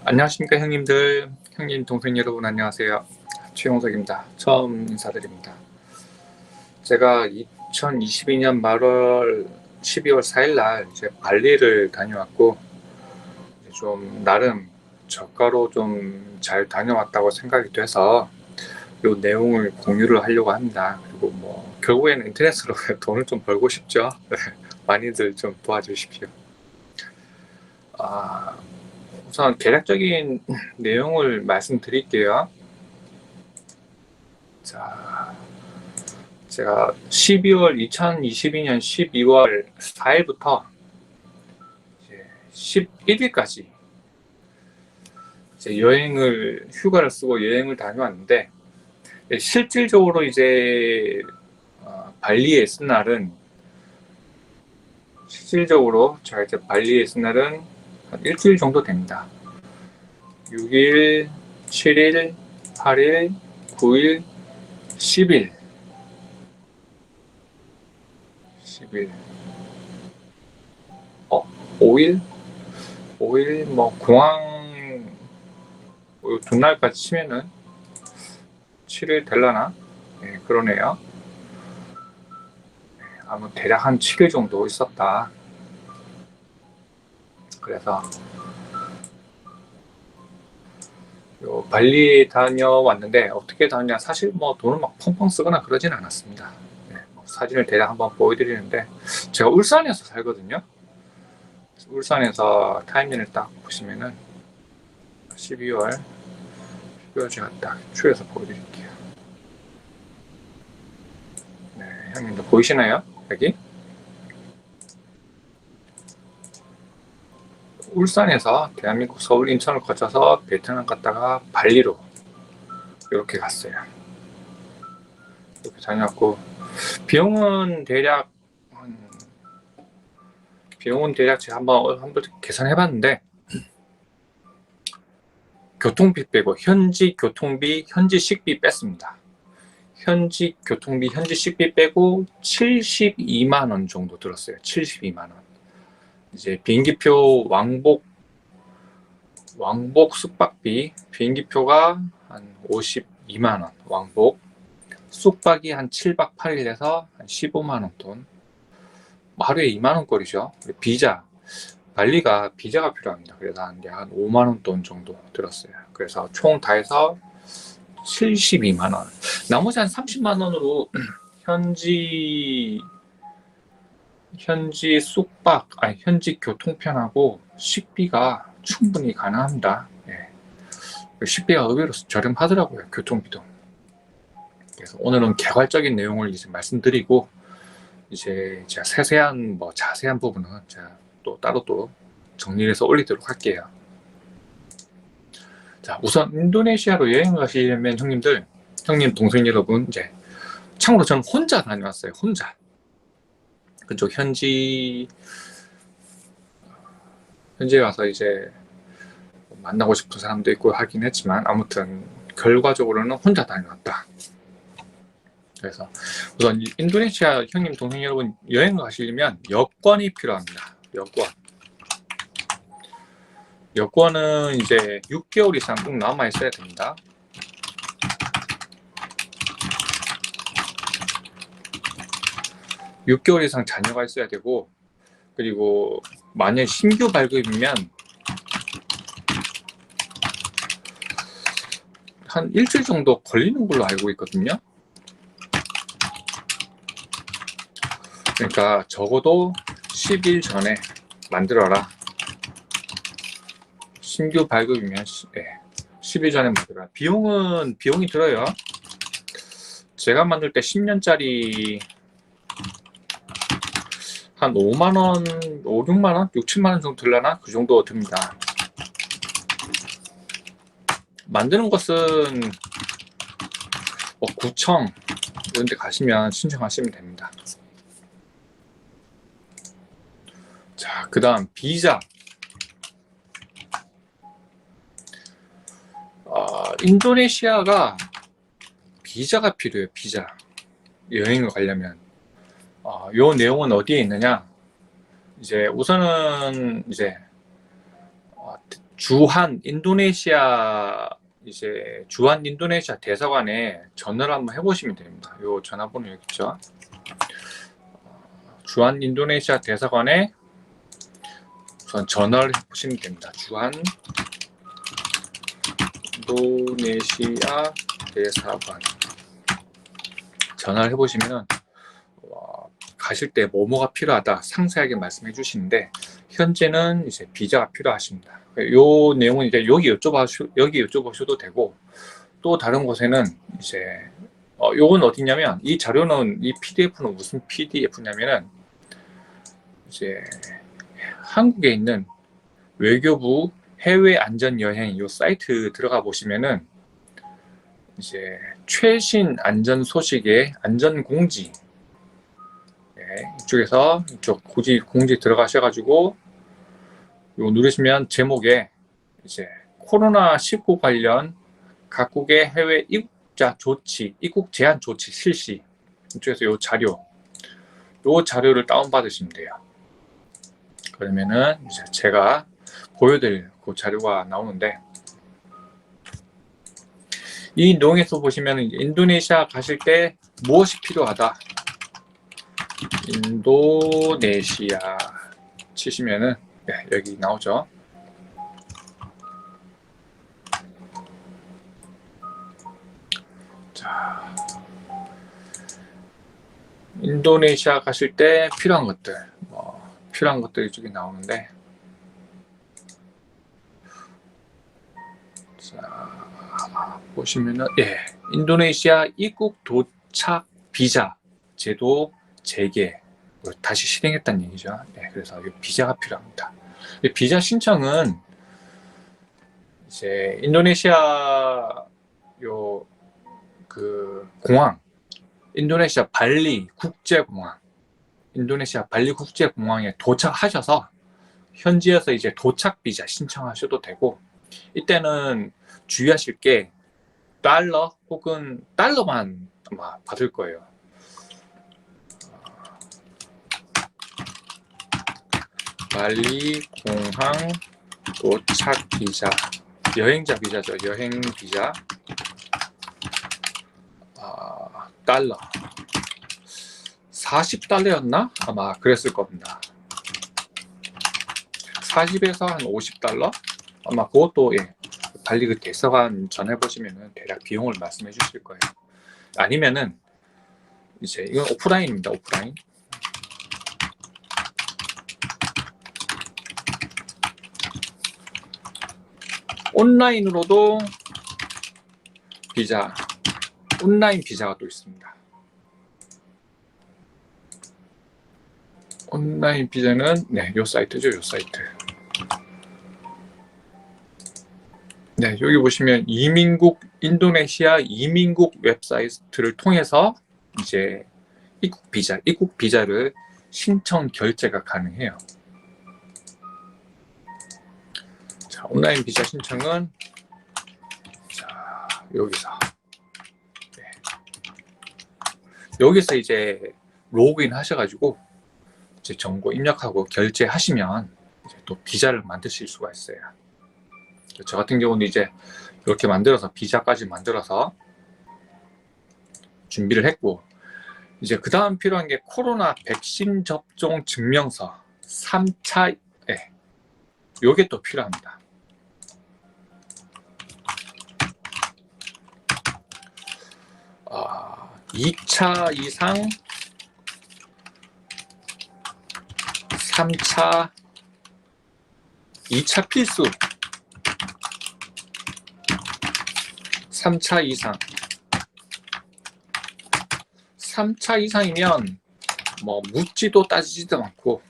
안녕하십니까 형님들, 형님, 동생 여러분 안녕하세요. 최용석입니다. 처음 인사드립니다. 제가 2022년 말월 12월 4일 날 이제 발리를 다녀왔고 좀 나름 저가로 좀 잘 다녀왔다고 생각이 돼서 이 내용을 공유를 하려고 합니다. 그리고 뭐 결국에는 인터넷으로 돈을 좀 벌고 싶죠. 많이들 좀 도와주십시오. 우선 대략적인 내용을 말씀드릴게요. 자, 제가 2022년 12월 4일부터 이제 11일까지 이제 휴가를 쓰고 여행을 다녀왔는데, 실질적으로 이제 발리에 있은 날은, 제가 이제 발리에 있은 날은 한 일주일 정도 됩니다. 6일, 7일, 8일, 9일, 10일, 5일? 5일, 뭐, 공항, 두 날까지 치면은 7일 될라나? 네, 그러네요. 아마 대략 한 7일 정도 있었다. 그래서, 발리 다녀왔는데, 어떻게 다녔냐? 사실 뭐 돈을 막 펑펑 쓰거나 그러진 않았습니다. 네, 뭐 사진을 대략 한번 보여드리는데, 제가 울산에서 살거든요. 울산에서 타임라인을 딱 보시면은 12월 제가 딱 추에서 보여드릴게요. 네, 형님들 보이시나요? 여기 울산에서 대한민국 서울 인천을 거쳐서 베트남 갔다가 발리로 이렇게 갔어요. 이렇게 다녀왔고 비용은 대략 제가 한번 계산해봤는데, 교통비 빼고 현지 교통비, 현지 식비 뺐습니다. 현지 교통비, 현지 식비 빼고 72만 원 정도 들었어요. 72만 원. 이제 비행기표 왕복 숙박비, 비행기표가 한 52만 원, 왕복. 숙박이 한 7박 8일에서 한 15만 원 돈. 하루에 2만 원꼴이죠. 비자, 발리가 비자가 필요합니다. 그래서 한 5만 원 돈 정도 들었어요. 그래서 총 다 해서 72만 원. 나머지 한 30만 원으로 현지 교통편하고 식비가 충분히 가능합니다. 예. 식비가 의외로 저렴하더라고요, 교통비도. 그래서 오늘은 개괄적인 내용을 이제 말씀드리고, 이제 제가 세세한 자세한 부분은 제가 또 따로 또 정리해서 올리도록 할게요. 자, 우선 인도네시아로 여행을 가시려면 형님, 동생 여러분, 이제 참고로 저는 혼자 다녀왔어요. 혼자. 그쪽 현지에 와서 이제 만나고 싶은 사람도 있고 하긴 했지만, 아무튼 결과적으로는 혼자 다녀왔다. 그래서 우선 인도네시아 형님, 동생 여러분 여행 가시려면 여권이 필요합니다. 여권은 이제 6개월 이상 꼭 남아 있어야 됩니다. (6개월) 이상 자녀가 있어야 되고, 그리고 만약 신규 발급이면 한 일주일 정도 걸리는 걸로 알고 있거든요. 그러니까 적어도 10일 전에 만들어라. 신규 발급이면 10일 전에 만들어라. 비용이 들어요. 제가 만들 때 10년짜리 한 5만원, 5, 6만원? 6, 7만원 정도 들려나? 그 정도 듭니다. 만드는 것은 구청 이런 데 가시면 신청하시면 됩니다. 자, 그 다음 비자. 인도네시아가 비자가 필요해요. 비자. 여행을 가려면. 요 내용은 어디에 있느냐? 이제 우선은 이제 주한 인도네시아 이제 주한 인도네시아 대사관에 전화를 한번 해보시면 됩니다. 요 전화번호 여기 있죠. 주한 인도네시아 대사관에 우선 전화를 해보시면 됩니다. 주한 인도네시아 대사관 전화를 해보시면 가실 때 뭐뭐가 필요하다 상세하게 말씀해 주시는데 현재는 이제 비자가 필요하십니다. 요 내용은 이제 여기 여쭤보셔도 되고 또 다른 곳에는 이제 요건 어디냐면 이 자료는 이 PDF는 무슨 PDF냐면은 이제 한국에 있는 외교부 해외 안전 여행 요 사이트 들어가 보시면은 이제 최신 안전 소식의 안전 공지 이쪽에서 이쪽 공지 들어가셔가지고 요 누르시면 제목에 이제 코로나19 관련 각국의 해외 입국자 조치, 입국 제한 조치 실시 이쪽에서 요 자료를 다운받으시면 돼요. 그러면은 이제 제가 보여드릴 그 자료가 나오는데 이 내용에서 보시면 인도네시아 가실 때 무엇이 필요하다 인도네시아 치시면은 여기 나오죠. 자, 인도네시아 가실 때 필요한 것들 이쪽에 나오는데 자, 보시면은 인도네시아 입국 도착 비자 제도 재개 다시 실행했다는 얘기죠. 그래서 비자가 필요합니다. 비자 신청은 이제 인도네시아 공항 인도네시아 발리 국제공항에 도착하셔서 현지에서 이제 도착 비자 신청하셔도 되고 이때는 주의하실 게 달러 혹은 달러만 아마 받을 거예요. 발리 공항 도착 비자 여행자 비자죠. 여행 비자 달러 40달러였나? 아마 그랬을 겁니다. 40에서 한 50달러? 아마 그것도 발리 그 대사관 전해보시면 대략 비용을 말씀해 주실 거예요. 아니면은 이제 이건 오프라인입니다. 오프라인. 온라인으로도 온라인 비자가 또 있습니다. 온라인 비자는 요 사이트죠. 요 사이트. 여기 보시면 인도네시아 이민국 웹사이트를 통해서 이제 입국 비자를 신청 결제가 가능해요. 자, 온라인 비자 신청은 자, 여기서 이제 로그인 하셔가지고 이제 정보 입력하고 결제하시면 이제 또 비자를 만드실 수가 있어요. 저 같은 경우는 이제 이렇게 만들어서 비자까지 만들어서 준비를 했고 이제 그 다음 필요한 게 코로나 백신 접종 증명서 3차 요게 또 필요합니다. 2차 이상 3차 2차 필수 3차 이상 3차 이상이면 뭐 묻지도 따지지도 않고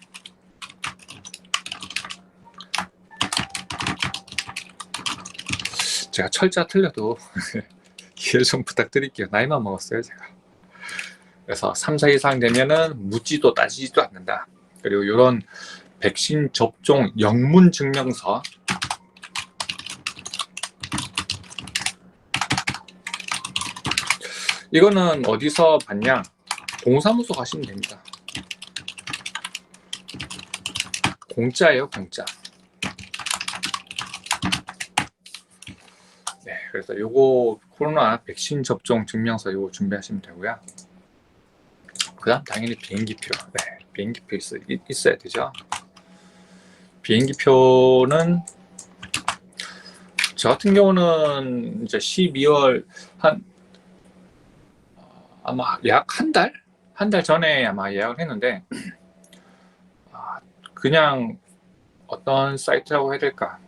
제가 철자 틀려도 이해 좀 부탁드릴게요. 나이만 먹었어요 제가. 그래서 3차 이상 되면은 묻지도 따지지도 않는다. 그리고 이런 백신 접종 영문 증명서 이거는 어디서 받냐? 동사무소 가시면 됩니다. 공짜예요, 공짜. 네, 그래서 요거 코로나 백신 접종 증명서 요거 준비하시면 되고요. 그다음 당연히 비행기표. 네, 비행기표 있어야 되죠. 비행기표는 저 같은 경우는 이제 12월 한 아마 약 한 달 전에 아마 예약을 했는데 그냥 어떤 사이트라고 해야 될까?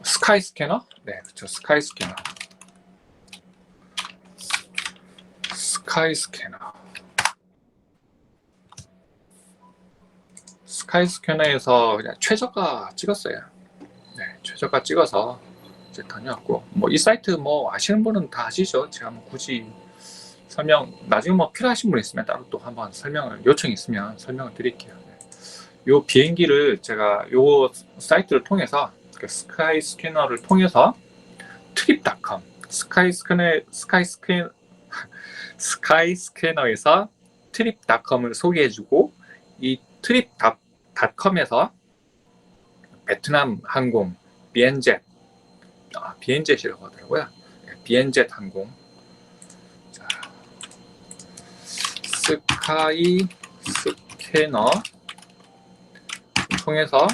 스카이스캐너? 네, 그렇죠. 스카이스캐너. 스카이스캐너에서 그냥 최저가 찍었어요. 네, 최저가 찍어서 이제 다녀왔고, 뭐 이 사이트 뭐 아시는 분은 다 아시죠? 제가 뭐 굳이 나중에 뭐 필요하신 분 있으면 따로 또 한번 요청 있으면 설명을 드릴게요. 네. 요 비행기를 제가 요 사이트를 통해서 그 스카이스캐너를 통해서 트립닷컴 스카이스캐너에서 트립닷컴을 소개해주고 이 트립닷컴에서 베트남 항공 비엔젯이라고 하더라고요. 비엔젯 항공 스카이스캐너 통해서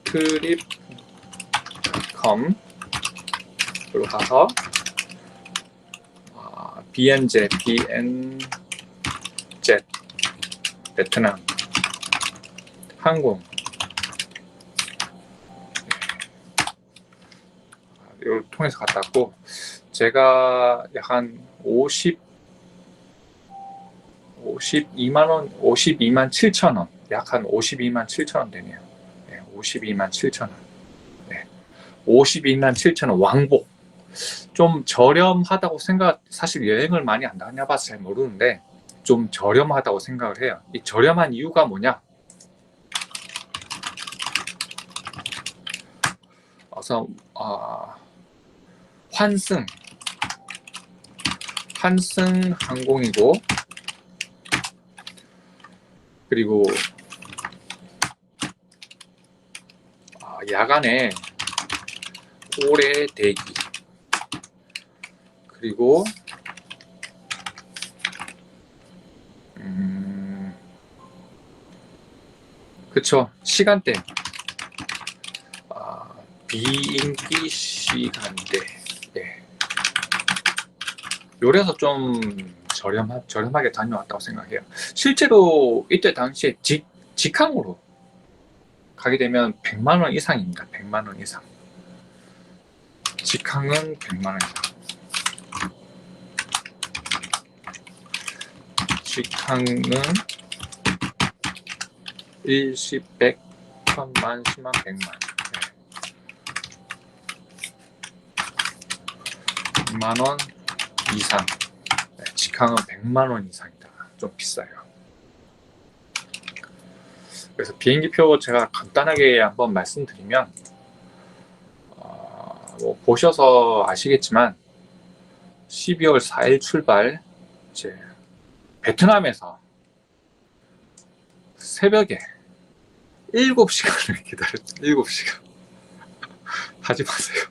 트립닷컴으로 가서 비엔젯 베트남 항공 이걸 통해서 갔다 왔고 제가 약간 52만 7천 원, 약 한 52만 7천 원 되네요. 네, 52만 7천 원. 네, 52만 7천 원 왕복. 좀 저렴하다고 사실 여행을 많이 안 다녀봐서 잘 모르는데 좀 저렴하다고 생각을 해요. 이 저렴한 이유가 뭐냐? 그래서 환승 항공이고 그리고 야간에 오래 대기 그리고 그쵸 시간대 비인기 시간대 네. 요래서 좀 저렴하게 다녀왔다고 생각해요. 실제로 이때 당시에 직항으로 가게 되면 100만 원 이상입니다. 100만 원 이상. 직항은 100만 원 이상. 직항은 일시 100, 1000만, 10만, 100만. 네. 100만 원 이상. 네, 직항은 100만 원 이상이다. 좀 비싸요. 그래서 비행기표 제가 간단하게 한번 말씀드리면 뭐 보셔서 아시겠지만 12월 4일 출발 이제 베트남에서 새벽에 7시간을 기다렸죠. 7시간. 하지 마세요.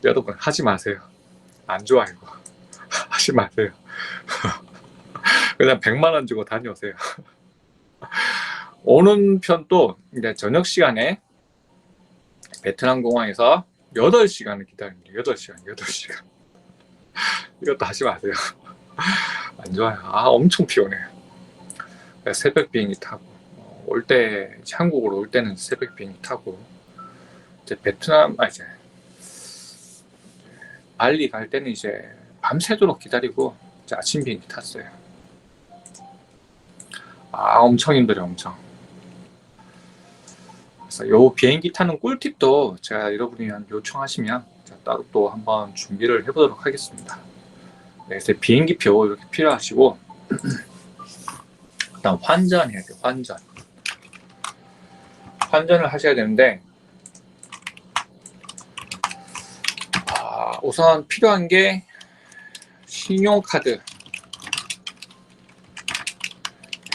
여러분 하지 마세요. 안 좋아 이거. 하지 마세요. 그냥 100만 원 주고 다녀오세요. 오는 편도 이제 저녁 시간에 베트남 공항에서 8시간을 기다립니다. 8시간. 이것도 하지 마세요. 안 좋아요. 엄청 피곤해요. 새벽 비행기 타고 한국으로 올 때는 새벽 비행기 타고 이제 이제 발리 갈 때는 이제 밤새도록 기다리고 이제 아침 비행기 탔어요. 엄청 힘들어요. 엄청. 그래서 요 비행기 타는 꿀팁도 제가 여러분이 요청하시면 제가 따로 또 한번 준비를 해보도록 하겠습니다. 네, 그래서 비행기표 이렇게 필요하시고 일단 환전해야 돼요. 환전을 하셔야 되는데 우선 필요한 게 신용카드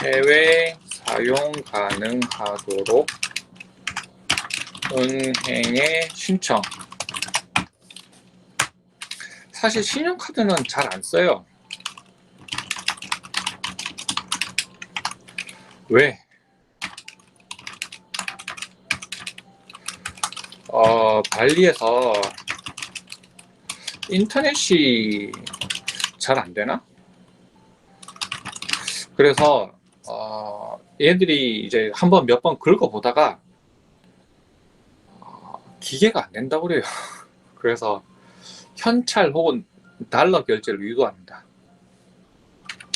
해외 사용 가능하도록 은행에 신청. 사실 신용카드는 잘 안 써요. 왜? 발리에서 인터넷이 잘 안 되나? 그래서 얘들이 이제 한번 몇 번 긁어보다가 기계가 안 된다고 그래요. 그래서 현찰 혹은 달러 결제를 유도합니다.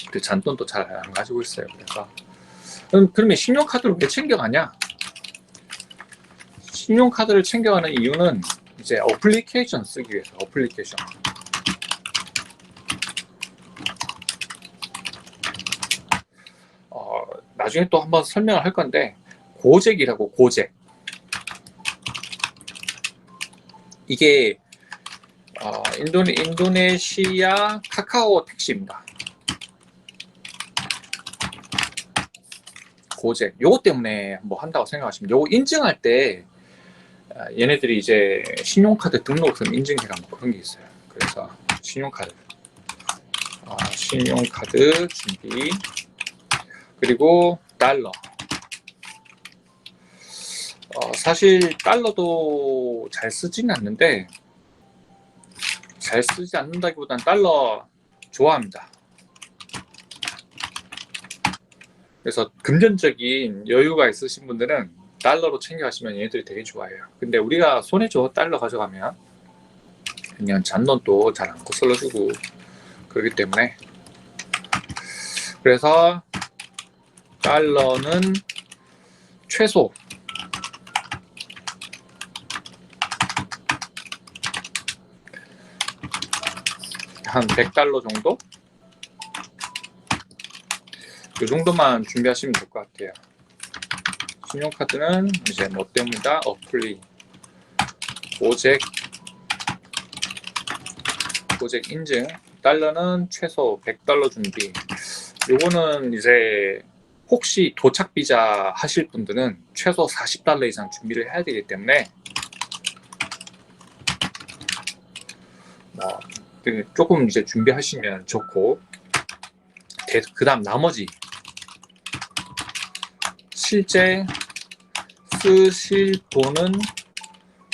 근데 잔돈도 잘 안 가지고 있어요. 그래서 그러면 신용카드를 왜 챙겨가냐? 신용카드를 챙겨가는 이유는 이제 어플리케이션 쓰기 위해서. 어플리케이션. 나중에 또 한번 설명을 할 건데, 고잭이라고. 고잭. 이게 인도네시아 카카오 택시입니다. 고잭. 요거 때문에 뭐 한다고 생각하시면, 요거 인증할 때 얘네들이 이제 신용카드 등록금 인증해가 뭐 그런 게 있어요. 그래서 신용카드 준비. 그리고 달러. 사실 달러도 잘 쓰지는 않는데, 잘 쓰지 않는다기보단 달러 좋아합니다. 그래서 금전적인 여유가 있으신 분들은 달러로 챙겨가시면 얘네들이 되게 좋아해요. 근데 우리가 손에 줘 달러 가져가면 그냥 잔돈도 잘 안 거슬러주고 그렇기 때문에, 그래서 달러는 최소 한 100달러 정도? 이 정도만 준비하시면 될 것 같아요. 신용카드는 이제 뭐 때문이다? 어플리, 고잭 인증. 달러는 최소 100달러 준비. 요거는 이제 혹시 도착 비자 하실 분들은 최소 40달러 이상 준비를 해야 되기 때문에 조금 이제 준비하시면 좋고, 그 다음 나머지 실제 쓰실 돈은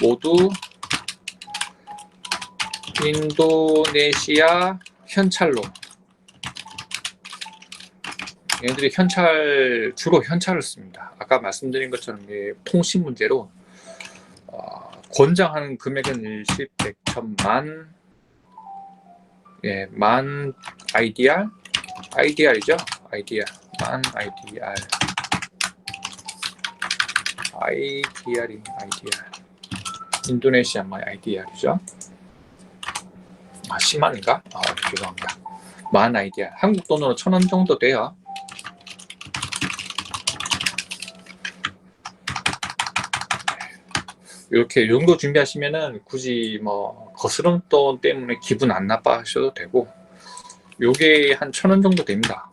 모두 인도네시아 현찰로. 얘네들이 주로 현찰을 씁니다. 아까 말씀드린 것처럼 통신 문제로 권장하는 금액은 일십, 백, 천, 만 IDR이죠. 만 IDR. 인도네시아 만 IDR이죠. 10만인가? 죄송합니다. 만 IDR. 한국 돈으로 1,000원 정도 돼요. 이렇게 이 정도 준비하시면은 굳이 뭐 거스름돈 때문에 기분 안 나빠 하셔도 되고, 요게 한 1,000원 정도 됩니다.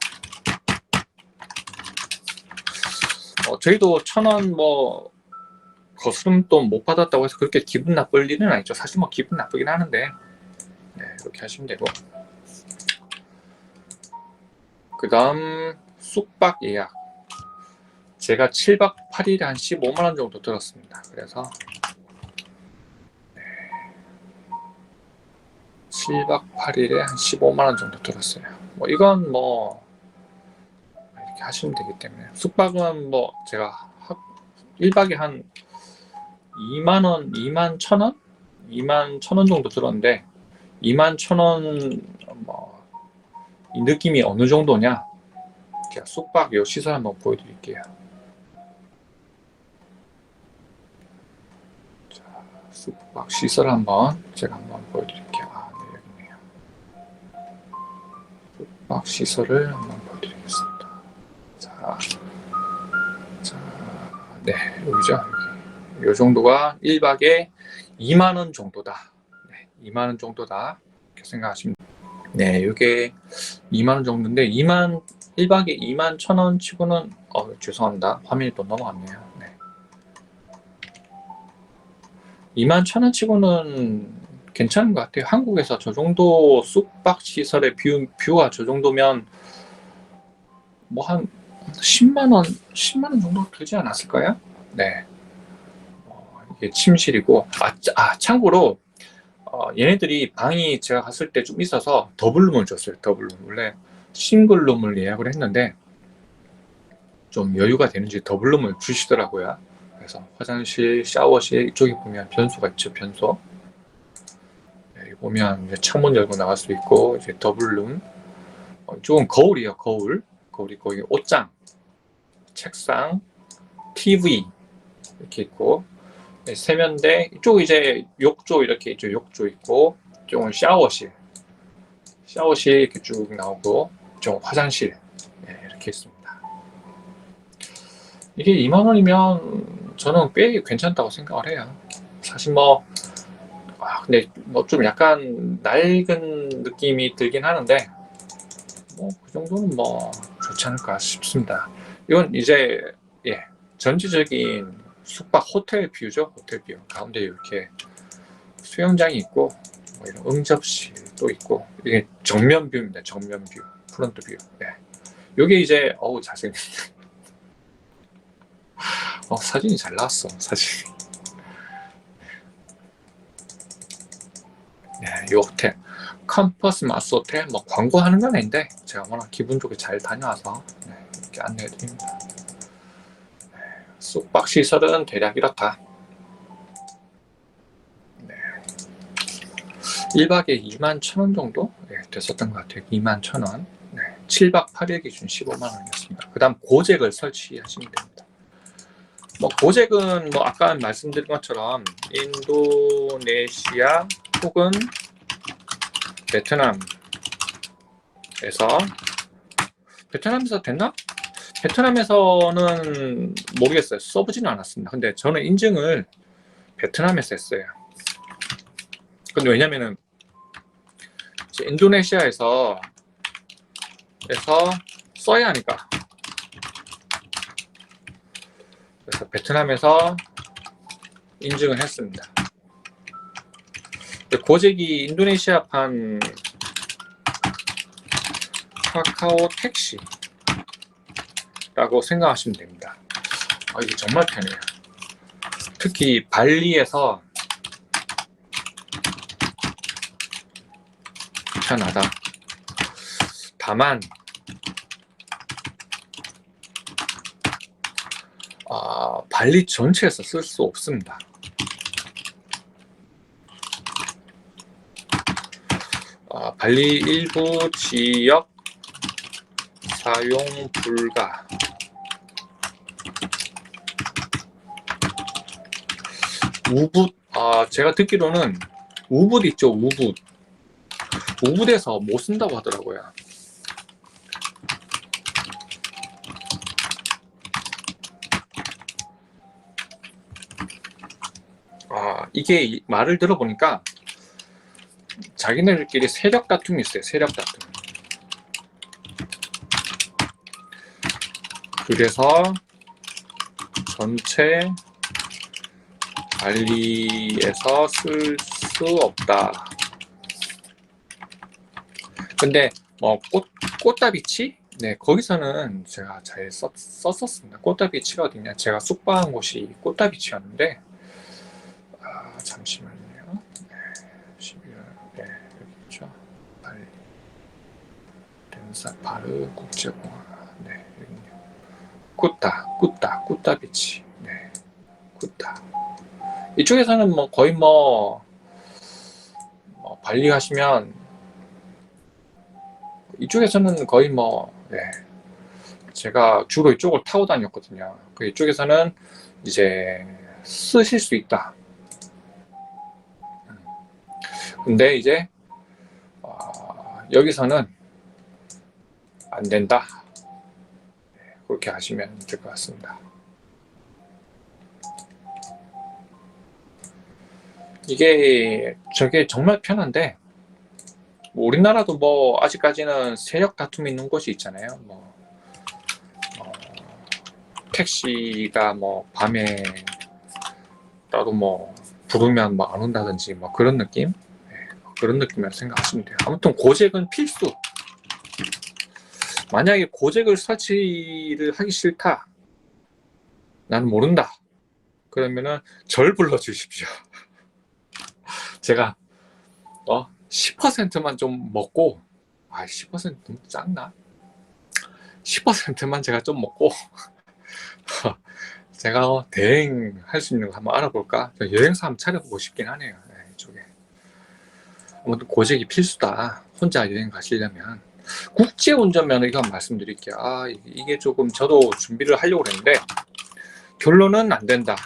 저희도 1,000원 뭐 거스름돈 못 받았다고 해서 그렇게 기분 나쁠 일은 아니죠. 사실 뭐 기분 나쁘긴 하는데, 이렇게 하시면 되고. 그 다음 숙박 예약. 제가 7박 8일에 한 15만원 정도 들었습니다. 그래서 7박 8일에 한 15만원 정도 들었어요. 뭐 이건 뭐 이렇게 하시면 되기 때문에, 숙박은 뭐 제가 1박에 한 2만원, 2만 1,000원? 2만 1,000원 정도 들었는데, 2만 1,000원 이 느낌이 어느 정도냐? 제가 숙박 요 시설 한번 보여드릴게요. 자, 숙박 시설 제가 한번 보여드릴게요. 네, 여기 있네요. 숙박 시설을 한번 보여드리겠습니다. 자, 네, 여기죠. 여기. 요 정도가 1박에 2만원 정도다. 2만원 정도다. 이렇게 생각하시면 됩니다. 네, 이게 2만원 정도인데, 1박에 2만 1,000원 치고는, 죄송합니다. 화면이 또 넘어갔네요. 네. 21,000원 치고는 괜찮은 것 같아요. 한국에서 저 정도 숙박 시설의 뷰가 저 정도면 뭐 한 10만 원 정도 들지 않았을까요? 네. 이게 침실이고, 참고로 얘네들이 방이 제가 갔을 때 좀 있어서 더블룸을 줬어요. 더블룸. 원래 싱글룸을 예약을 했는데 좀 여유가 되는지 더블룸을 주시더라고요. 그래서 화장실, 샤워실 이쪽에 보면 변소가 있죠. 변소. 네, 보면 이제 창문 열고 나갈 수 있고, 이제 더블룸. 이쪽은 거울이에요. 거울이 거기 옷장, 책상, TV 이렇게 있고, 네, 세면대. 이쪽 이제 욕조 이렇게 있죠. 욕조 있고, 이쪽은 샤워실 이렇게 쭉 나오고, 이쪽은 화장실. 네, 이렇게 있습니다. 이게 2만 원이면 저는 꽤 괜찮다고 생각을 해요. 사실 근데 뭐 좀 약간 낡은 느낌이 들긴 하는데, 뭐 그 정도는 뭐 좋지 않을까 싶습니다. 이건 이제 전체적인 숙박 호텔 뷰죠. 호텔 뷰. 가운데 이렇게 수영장이 있고, 뭐 이런 응접실도 있고, 이게 정면 뷰입니다. 정면 뷰, 프론트 뷰. 요게 이제 잘생겼네. 사진이 잘 나왔어. 사진. 이 호텔 캠퍼스 마스 호텔, 뭐 광고하는 건 아닌데 제가 워낙 기분 좋게 잘 다녀와서 이렇게 안내해드립니다. 숙박 시설은 대략 이렇다. 1박에 21,000원 정도 됐었던 것 같아요. 21,000원. 7박 8일 기준 15만 원이었습니다. 그 다음 고잭을 설치하시면 됩니다. 고잭은 아까 말씀드린 것처럼 인도네시아 혹은 베트남에서 됐나? 베트남에서는 모르겠어요. 써보지는 않았습니다. 근데 저는 인증을 베트남에서 했어요. 근데 왜냐면은 인도네시아에서 써야 하니까. 그래서 베트남에서 인증을 했습니다. 고잭이 인도네시아판 카카오 택시라고 생각하시면 됩니다. 이게 정말 편해요. 특히 발리에서 편하다. 다만 발리 전체에서 쓸 수 없습니다. 발리 일부 지역 사용 불가. 우붓, 제가 듣기로는 우붓 있죠. 우붓에서 못 쓴다고 하더라고요. 이게 말을 들어보니까 자기네들끼리 세력 다툼이 있어요. 세력 다툼. 그래서 전체 발리에서 쓸 수 없다. 근데 꽃다비치? 거기서는 제가 잘 썼었습니다. 꽃다비치가 어디냐? 제가 숙박한 곳이 꽃다비치였는데, 잠시만요. 11월, 여기 있죠. 발리 렌사파르 국제공항. 여기요. 꾸따비치. 꾸따. 이쪽에서는 거의 발리 가시면 이쪽에서는 거의 제가 주로 이쪽을 타고 다녔거든요. 이쪽에서는 이제 쓰실 수 있다. 근데 이제 여기서는 안 된다. 그렇게 하시면 될 것 같습니다. 저게 정말 편한데, 우리나라도 아직까지는 세력 다툼이 있는 곳이 있잖아요. 택시가 밤에 따로 부르면 뭐 안 온다든지 뭐 그런 느낌? 네, 그런 느낌이라고 생각하시면 돼요. 아무튼 고잭은 필수. 만약에 고잭을 설치를 하기 싫다, 나는 모른다, 그러면은 절 불러주십시오. 제가 10%만 좀 먹고, 10% 너무 작나? 10%만 제가 좀 먹고 제가 대행할 수 있는 거 한번 알아볼까? 여행사 한번 차려보고 싶긴 하네요. 네, 이쪽에. 아무튼 고잭이 필수다. 혼자 여행 가시려면. 국제운전면허 한번 말씀드릴게요. 이게 조금 저도 준비를 하려고 했는데 결론은 안 된다.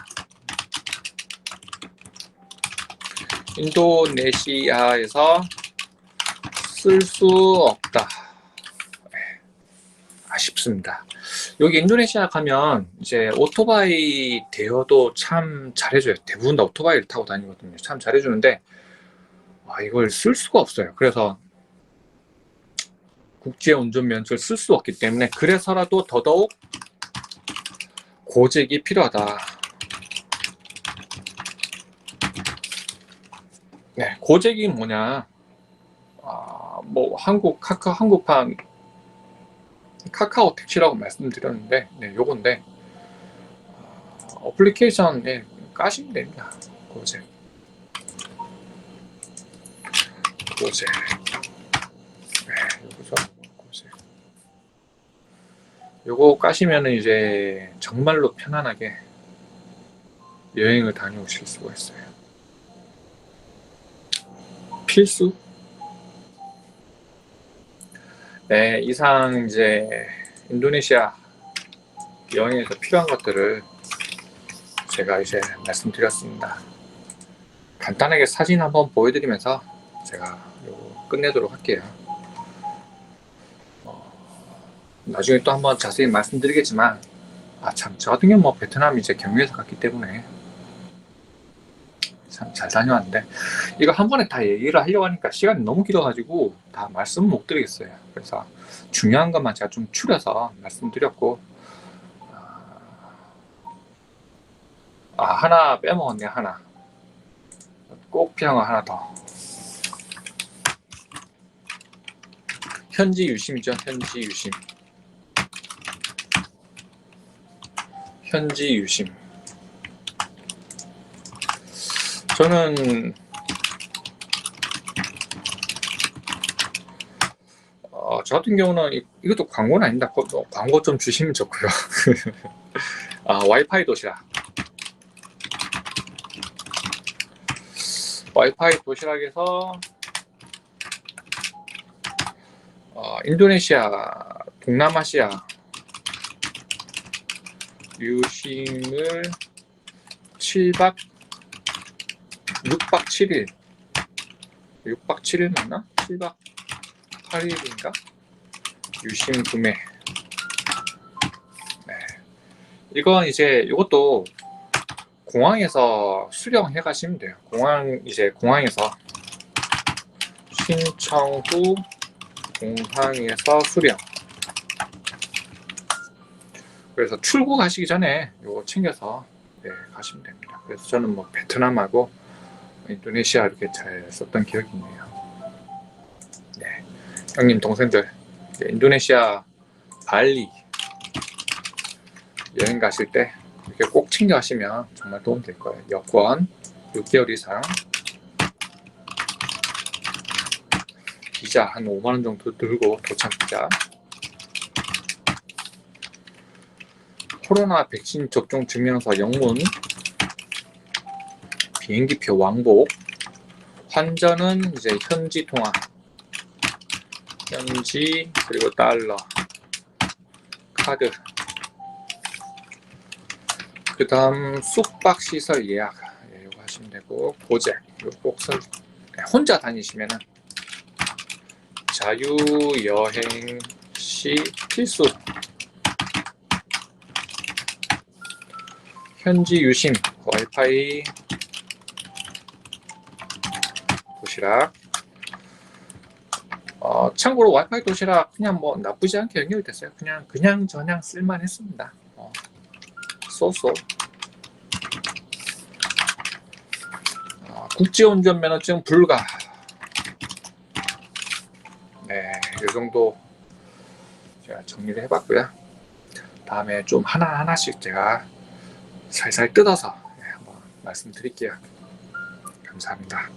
인도네시아에서 쓸 수 없다. 아쉽습니다. 여기 인도네시아 가면 이제 오토바이 대여도 참 잘해줘요. 대부분 다 오토바이를 타고 다니거든요. 참 잘해주는데 이걸 쓸 수가 없어요. 그래서 국제운전면허를 쓸 수 없기 때문에 그래서라도 더더욱 고잭이 필요하다. 네, 고잭이 뭐냐? 뭐 한국판 카카오 택시라고 말씀드렸는데, 네, 요건데 어플리케이션에 까시면 됩니다. 고잭. 네, 요거죠. 고잭. 요거 까시면은 이제 정말로 편안하게 여행을 다녀오실 수가 있어요. 필수? 네, 이상 이제 인도네시아 여행에서 필요한 것들을 제가 이제 말씀드렸습니다. 간단하게 사진 한번 보여드리면서 제가 요거 끝내도록 할게요. 나중에 또 한번 자세히 말씀드리겠지만 참 저 같은 경우는 뭐 베트남 이제 경유해서 갔기 때문에 참 잘 다녀왔는데 이거 한 번에 다 얘기를 하려고 하니까 시간이 너무 길어가지고 다 말씀 못 드리겠어요. 그래서 중요한 것만 제가 좀 추려서 말씀드렸고 하나 빼먹었네. 하나 꼭 필요한 거 하나 더. 현지 유심이죠. 현지 유심. 저는 저 같은 경우는 이것도 광고는 아닙니다. 광고 좀 주시면 좋고요. 와이파이 도시락. 와이파이 도시락에서 인도네시아, 동남아시아 유심을 6박 7일 6박 7일 맞나? 7박 8일인가? 유심 구매. 네. 이건 이제 이것도 공항에서 수령해 가시면 돼요. 공항에서 신청 후 공항에서 수령. 그래서 출국 가시기 전에 이거 챙겨서 가시면 됩니다. 그래서 저는 뭐 베트남하고 인도네시아 이렇게 잘 썼던 기억이 있네요. 네, 형님 동생들 인도네시아 발리 여행 가실 때 이렇게 꼭 챙겨 가시면 정말 도움 될 거예요. 여권 6개월 이상, 비자 한 5만 원 정도 들고 도착 비자, 코로나 백신 접종 증명서 영문, 비행기표 왕복, 환전은 이제 현지 통화, 현지 그리고 달러, 카드, 그 다음 숙박 시설 예약 이거 하시면 되고, 고잭 이거 꼭 혼자 다니시면은 자유 여행 시 필수. 현지 유심 와이파이 도시락. 참고로 와이파이 도시락 그냥 뭐 나쁘지 않게 연결됐어요. 그냥 저냥 쓸만했습니다. 쏘 국제운전면허증 불가. 네, 이 정도 제가 정리를 해봤고요. 다음에 좀 하나하나씩 제가 살살 뜯어서 한번 말씀드릴게요. 감사합니다.